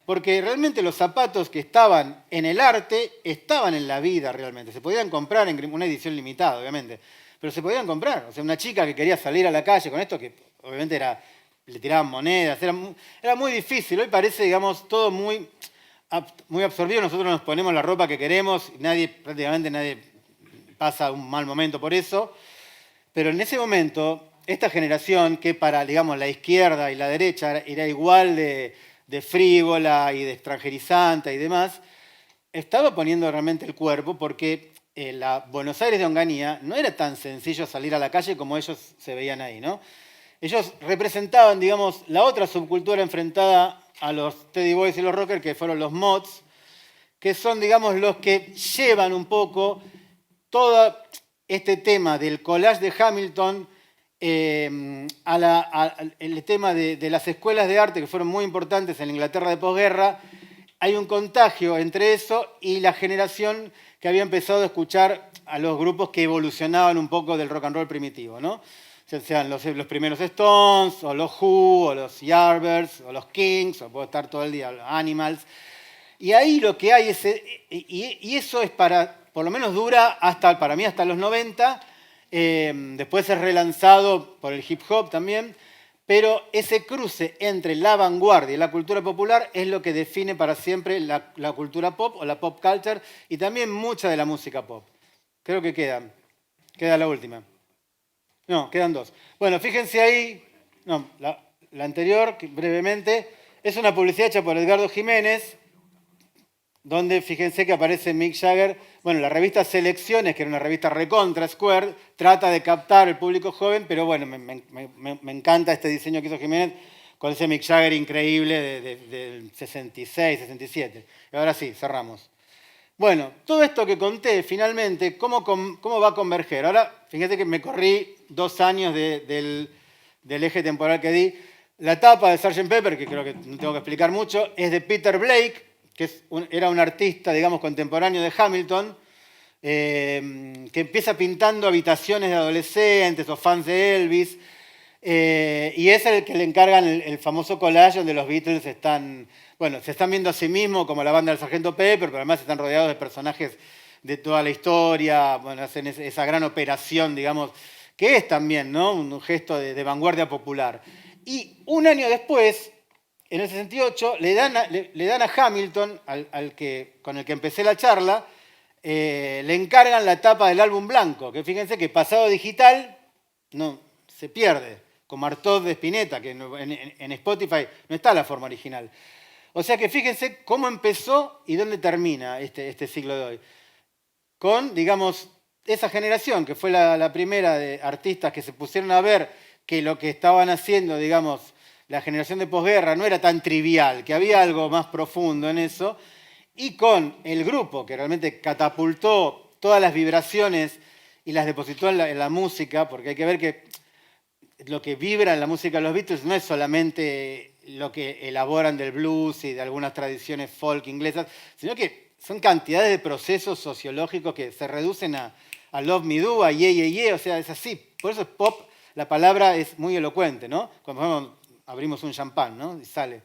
Porque realmente los zapatos que estaban en el arte estaban en la vida realmente. Se podían comprar en una edición limitada, obviamente. Pero se podían comprar. O sea, una chica que quería salir a la calle con esto, que obviamente le tiraban monedas, era muy difícil. Hoy parece, digamos, todo muy absorbido. Nosotros nos ponemos la ropa que queremos, prácticamente nadie pasa un mal momento por eso. Pero en ese momento, esta generación, que para, digamos, la izquierda y la derecha era igual de frívola y de extranjerizante y demás, estaba poniendo realmente el cuerpo, porque la Buenos Aires de Onganía no era tan sencillo salir a la calle como ellos se veían ahí, ¿no? Ellos representaban, digamos, la otra subcultura enfrentada a los Teddy Boys y los Rockers, que fueron los mods, que son, digamos, los que llevan un poco todo este tema del collage de Hamilton, el tema de las escuelas de arte, que fueron muy importantes en la Inglaterra de posguerra. Hay un contagio entre eso y la generación que había empezado a escuchar a los grupos que evolucionaban un poco del rock and roll primitivo, ¿no? Sean los primeros Stones, o los Who, o los Yardbirds, o los Kings, o puedo estar todo el día, los Animals. Y ahí lo que hay es... Y eso es por lo menos dura para mí hasta los 90, después es relanzado por el hip hop también, pero ese cruce entre la vanguardia y la cultura popular es lo que define para siempre la cultura pop o la pop culture y también mucha de la música pop. Creo que queda la última. No, quedan dos. Bueno, fíjense ahí, no, la anterior, brevemente, es una publicidad hecha por Edgardo Jiménez, donde fíjense que aparece Mick Jagger. Bueno, la revista Selecciones, que era una revista recontra Square, trata de captar el público joven, pero bueno, me encanta este diseño que hizo Jiménez con ese Mick Jagger increíble del 66, 67. Y ahora sí, cerramos. Bueno, todo esto que conté, finalmente, ¿cómo va a converger? Ahora, fíjate que me corrí 2 años del eje temporal que di. La tapa de Sgt. Pepper, que creo que no tengo que explicar mucho, es de Peter Blake, que era un artista, digamos, contemporáneo de Hamilton, que empieza pintando habitaciones de adolescentes o fans de Elvis, y es el que le encargan el famoso collage donde los Beatles están, bueno, se están viendo a sí mismos como la banda del Sgt. Pepper, pero además están rodeados de personajes de toda la historia, bueno, hacen esa gran operación, digamos, que es también, ¿no?, un gesto de vanguardia popular. Y un año después, en el 68, le dan a Hamilton, con el que empecé la charla, le encargan la tapa del álbum blanco, que fíjense que pasado digital no se pierde, como Artaud de Spinetta, que en Spotify no está la forma original. O sea que fíjense cómo empezó y dónde termina este siglo de hoy. Con, digamos, esa generación, que fue la primera de artistas que se pusieron a ver que lo que estaban haciendo, digamos, la generación de posguerra no era tan trivial, que había algo más profundo en eso, y con el grupo que realmente catapultó todas las vibraciones y las depositó en la música, porque hay que ver que lo que vibra en la música de los Beatles no es solamente lo que elaboran del blues y de algunas tradiciones folk inglesas, sino que son cantidades de procesos sociológicos que se reducen a Love Me Do, a Yeah, Yeah, Yeah, o sea, es así. Por eso es pop, la palabra es muy elocuente, ¿no? Cuando abrimos un champán, ¿no? Y sale,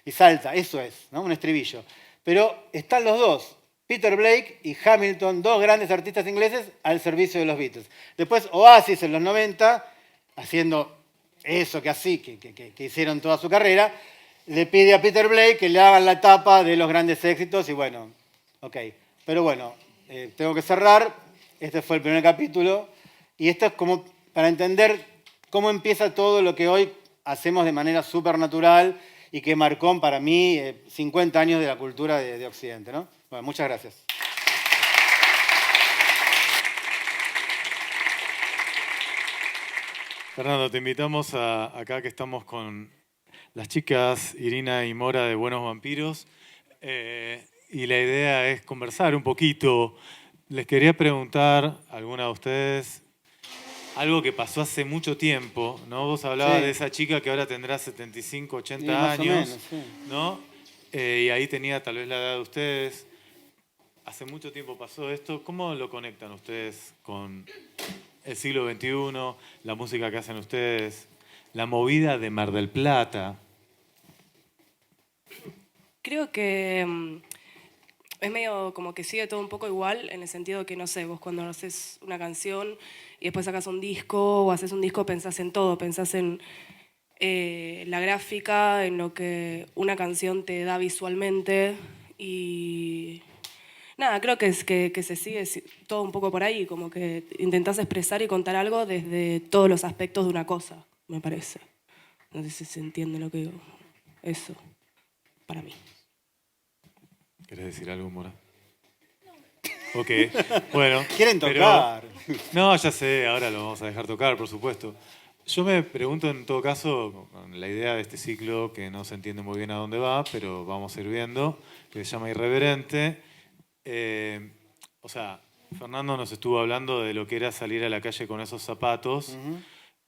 y salta, eso es, ¿no? Un estribillo. Pero están los dos, Peter Blake y Hamilton, dos grandes artistas ingleses al servicio de los Beatles. Después Oasis en los 90, haciendo eso que hicieron toda su carrera, le pide a Peter Blake que le hagan la tapa de los grandes éxitos y bueno, ok. Pero bueno, tengo que cerrar. Este fue el primer capítulo y esto es como para entender cómo empieza todo lo que hoy hacemos de manera súper natural y que marcó para mí 50 años de la cultura de Occidente, ¿no? Bueno, muchas gracias. Fernando, te invitamos acá que estamos con las chicas Irina y Mora de Buenos Vampiros. Y la idea es conversar un poquito. Les quería preguntar a alguna de ustedes algo que pasó hace mucho tiempo, ¿no? Vos hablabas de esa chica que ahora tendrá 75, 80 años, menos, ¿no? Y ahí tenía tal vez la edad de ustedes. Hace mucho tiempo pasó esto. ¿Cómo lo conectan ustedes con el siglo XXI, la música que hacen ustedes, la movida de Mar del Plata? Creo que es medio como que sigue todo un poco igual, en el sentido que, no sé, vos cuando haces una canción y después sacas un disco o haces un disco, pensás en todo, pensás en la gráfica, en lo que una canción te da visualmente y nada, creo que se sigue todo un poco por ahí, como que intentás expresar y contar algo desde todos los aspectos de una cosa, me parece. No sé si se entiende lo que digo. Eso, para mí. ¿Querés decir algo, Mora? No. Ok, bueno. Quieren tocar. No, ya sé, ahora lo vamos a dejar tocar, por supuesto. Yo me pregunto en todo caso, con la idea de este ciclo, que no se entiende muy bien a dónde va, pero vamos a ir viendo, que se llama Irreverente. O sea, Fernando nos estuvo hablando de lo que era salir a la calle con esos zapatos,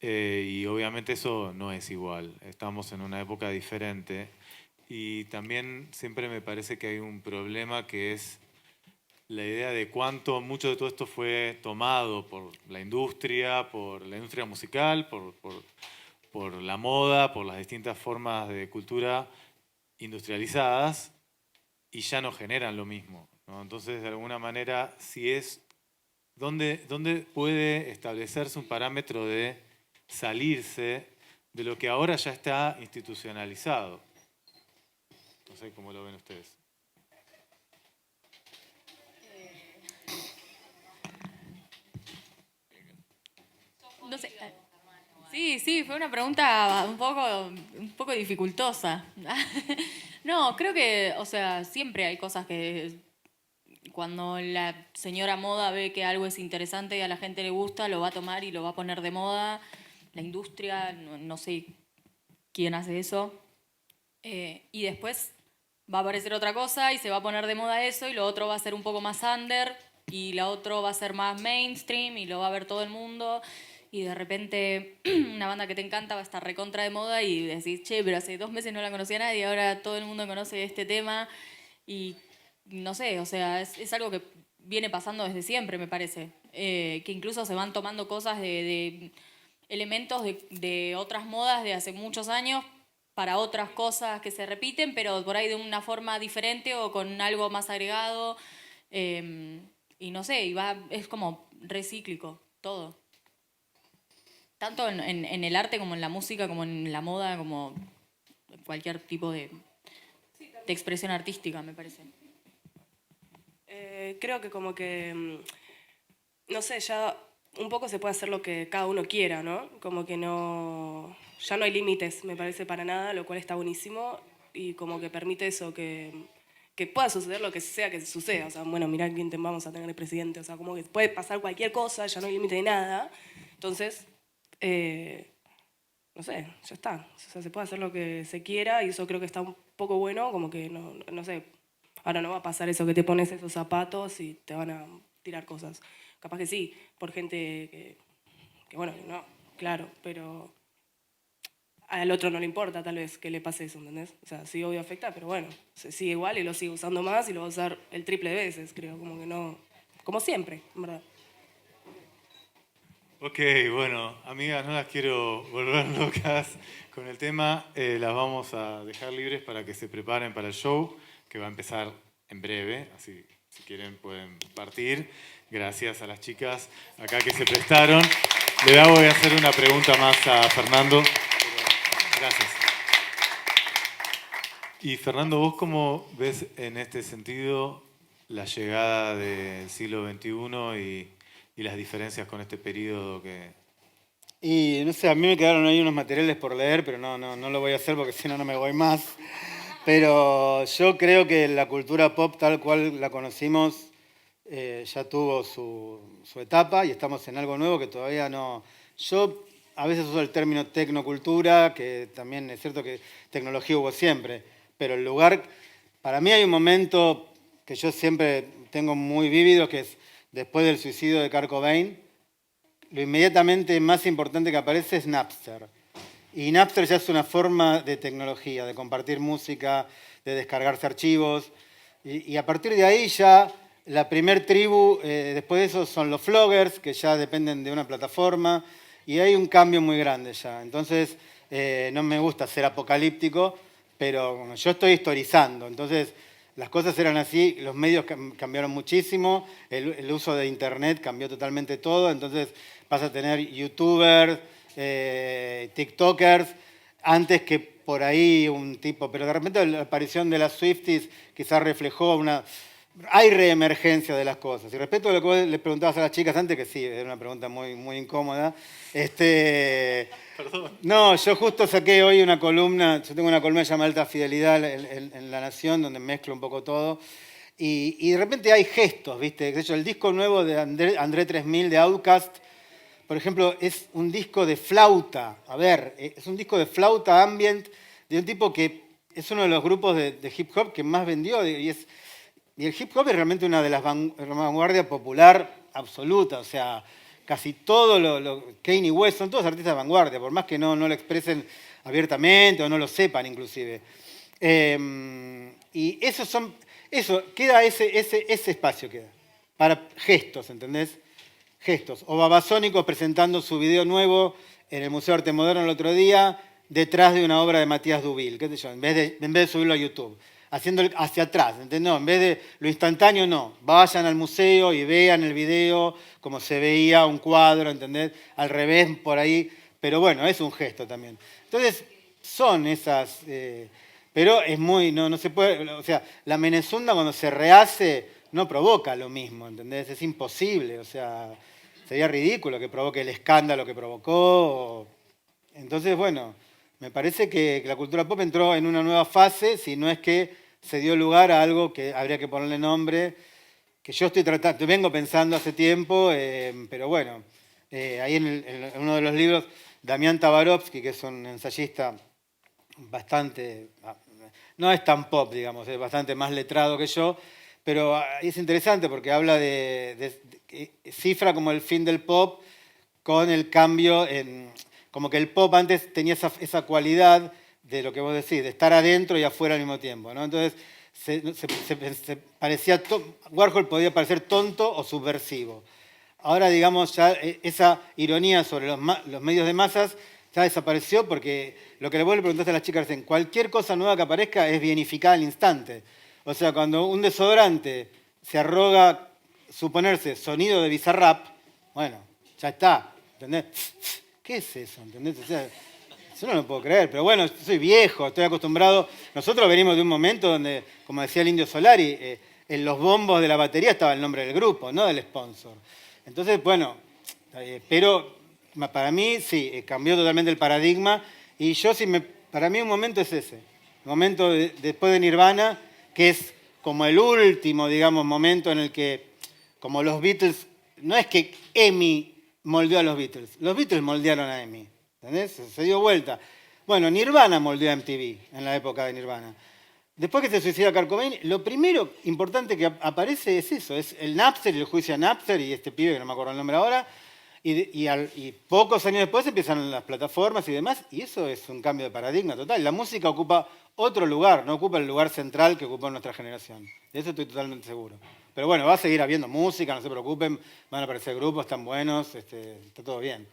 y obviamente eso no es igual. Estamos en una época diferente. Y también siempre me parece que hay un problema que es la idea de cuánto mucho de todo esto fue tomado por la industria musical, por la moda, por las distintas formas de cultura industrializadas y ya no generan lo mismo, ¿no? Entonces, de alguna manera, ¿dónde puede establecerse un parámetro de salirse de lo que ahora ya está institucionalizado? No sé cómo lo ven ustedes. No sé. Sí, fue una pregunta un poco dificultosa. No, creo que, o sea, siempre hay cosas que cuando la señora moda ve que algo es interesante y a la gente le gusta, lo va a tomar y lo va a poner de moda. La industria, no sé quién hace eso. Y después va a aparecer otra cosa y se va a poner de moda eso y lo otro va a ser un poco más under y lo otro va a ser más mainstream y lo va a ver todo el mundo y de repente una banda que te encanta va a estar recontra de moda y decís, che, pero hace 2 meses no la conocía nadie, ahora todo el mundo conoce este tema y no sé, o sea, es algo que viene pasando desde siempre, me parece, que incluso se van tomando cosas de elementos de otras modas de hace muchos años para otras cosas que se repiten, pero por ahí de una forma diferente o con algo más agregado. Y no sé, es como recíclico todo. Tanto en el arte como en la música, como en la moda, como cualquier tipo de expresión artística, me parece. Creo que como que, no sé, ya un poco se puede hacer lo que cada uno quiera, ¿no? Como que no, ya no hay límites, me parece, para nada, lo cual está buenísimo y como que permite eso, que pueda suceder lo que sea que suceda. O sea, bueno, mirá quién vamos a tener de presidente. O sea, como que puede pasar cualquier cosa, ya no hay límite de nada. Entonces, no sé, ya está. O sea, se puede hacer lo que se quiera y eso creo que está un poco bueno, como que no sé. Ahora no va a pasar eso que te pones esos zapatos y te van a tirar cosas. Capaz que sí, por gente que bueno, no, claro, pero al otro no le importa tal vez que le pase eso, ¿entendés? O sea, sí, obvio afecta, pero bueno, se sigue igual y lo sigue usando más y lo va a usar el triple de veces, creo, como que no, como siempre, en verdad. Ok, bueno, amigas, no las quiero volver locas con el tema. Las vamos a dejar libres para que se preparen para el show, que va a empezar en breve, así si quieren pueden partir. Gracias a las chicas acá que se prestaron. Voy a hacer una pregunta más a Fernando. Gracias. Y Fernando, ¿vos cómo ves en este sentido la llegada del siglo XXI y las diferencias con este periodo que... Y no sé, a mí me quedaron ahí unos materiales por leer, pero no lo voy a hacer porque si no, no me voy más. Pero yo creo que la cultura pop tal cual la conocimos ya tuvo su etapa y estamos en algo nuevo que todavía no... Yo a veces uso el término tecnocultura, que también es cierto que tecnología hubo siempre, pero el lugar... Para mí hay un momento que yo siempre tengo muy vívido, que es después del suicidio de Kurt Cobain, lo inmediatamente más importante que aparece es Napster. Y Napster ya es una forma de tecnología, de compartir música, de descargarse archivos. Y a partir de ahí ya la primer tribu, después de eso son los floggers, que ya dependen de una plataforma. Y hay un cambio muy grande ya. Entonces, no me gusta ser apocalíptico, pero yo estoy historizando. Entonces, las cosas eran así, los medios cambiaron muchísimo, el uso de Internet cambió totalmente todo. Entonces, vas a tener youtubers, tiktokers, antes que por ahí un tipo, pero de repente la aparición de las Swifties quizás reflejó una... Hay reemergencia de las cosas. Y respecto a lo que vos le preguntabas a las chicas antes, que sí, era una pregunta muy incómoda. Perdón. No, yo justo saqué hoy una columna, yo tengo una columna llamada Alta Fidelidad en La Nación, donde mezclo un poco todo. Y de repente hay gestos, ¿viste? De hecho, el disco nuevo de André 3000 de Outkast, por ejemplo, es un disco de flauta. A ver, es un disco de flauta ambient de un tipo que es uno de los grupos de hip hop que más vendió. Y el hip hop es realmente una de las vanguardias popular absoluta. O sea, casi todo Kanye West son todos artistas de vanguardia, por más que no lo expresen abiertamente o no lo sepan inclusive. Y queda ese espacio queda para gestos, ¿entendés? Gestos. O Babasónicos presentando su video nuevo en el Museo de Arte Moderno el otro día, detrás de una obra de Matías Dubil, qué sé yo, en vez de subirlo a YouTube, haciendo hacia atrás, ¿entendés? No, en vez de lo instantáneo, no. Vayan al museo y vean el video como se veía un cuadro, ¿entendés? Al revés, por ahí. Pero bueno, es un gesto también. Entonces, son esas... pero es muy... No se puede... O sea, la Menezunda cuando se rehace no provoca lo mismo, ¿entendés? Es imposible, o sea... Sería ridículo que provoque el escándalo que provocó. Entonces, bueno, me parece que la cultura pop entró en una nueva fase, si no es que se dio lugar a algo que habría que ponerle nombre, que yo vengo pensando hace tiempo, pero bueno, ahí en uno de los libros, Damián Tabarovsky, que es un ensayista bastante, no es tan pop, digamos, es bastante más letrado que yo, pero es interesante porque habla cifra como el fin del pop con el cambio como que el pop antes tenía esa cualidad de lo que vos decís, de estar adentro y afuera al mismo tiempo, ¿no? Entonces, parecía Warhol podía parecer tonto o subversivo. Ahora, digamos, ya esa ironía sobre los medios de masas ya desapareció porque lo que vos le preguntaste a las chicas en cualquier cosa nueva que aparezca es bienificada al instante. O sea, cuando un desodorante se arroga suponerse sonido de Bizarrap, bueno, ya está, ¿entendés? ¿Qué es eso? ¿Entendés? O sea, yo no lo puedo creer, pero bueno, soy viejo, estoy acostumbrado. Nosotros venimos de un momento donde, como decía el Indio Solari, en los bombos de la batería estaba el nombre del grupo, no del sponsor. Entonces, bueno, pero para mí sí, cambió totalmente el paradigma. Y yo para mí un momento es ese. El momento después de Nirvana, que es como el último, digamos, momento en el que, como los Beatles, no es que Emi moldeó a los Beatles moldearon a Emi. ¿Entendés? Se dio vuelta. Bueno, Nirvana moldeó a MTV en la época de Nirvana. Después que se suicida Kurt Cobain, lo primero importante que aparece es eso, es el Napster y el juicio a Napster y este pibe que no me acuerdo el nombre ahora, y pocos años después empiezan las plataformas y demás, y eso es un cambio de paradigma total. La música ocupa otro lugar, no ocupa el lugar central que ocupó nuestra generación. De eso estoy totalmente seguro. Pero bueno, va a seguir habiendo música, no se preocupen, van a aparecer grupos, están buenos, está todo bien.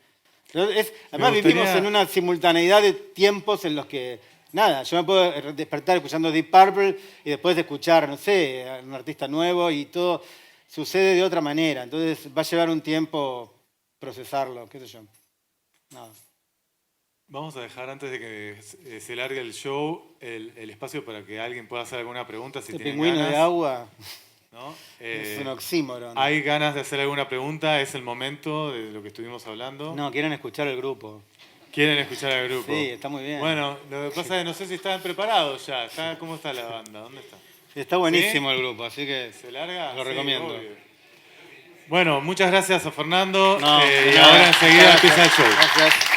Además vivimos en una simultaneidad de tiempos en los que, nada, yo me puedo despertar escuchando Deep Purple y después de escuchar, no sé, a un artista nuevo y todo sucede de otra manera. Entonces va a llevar un tiempo procesarlo, qué sé yo. Nada. Vamos a dejar antes de que se largue el show el espacio para que alguien pueda hacer alguna pregunta si Este tienen pingüino ganas, de agua ¿no? es un oxímoron. ¿Hay ganas de hacer alguna pregunta? Es el momento de lo que estuvimos hablando. No, quieren escuchar el grupo. ¿Quieren escuchar al grupo? Sí, está muy bien. Bueno, lo que pasa es que no sé si están preparados ya. ¿Cómo está la banda? ¿Dónde está? Está buenísimo ¿Sí? el grupo, así que ¿Se larga? lo Sí, recomiendo. obvio. Bueno, muchas gracias a Fernando. No, Y ahora enseguida empieza el show. Gracias.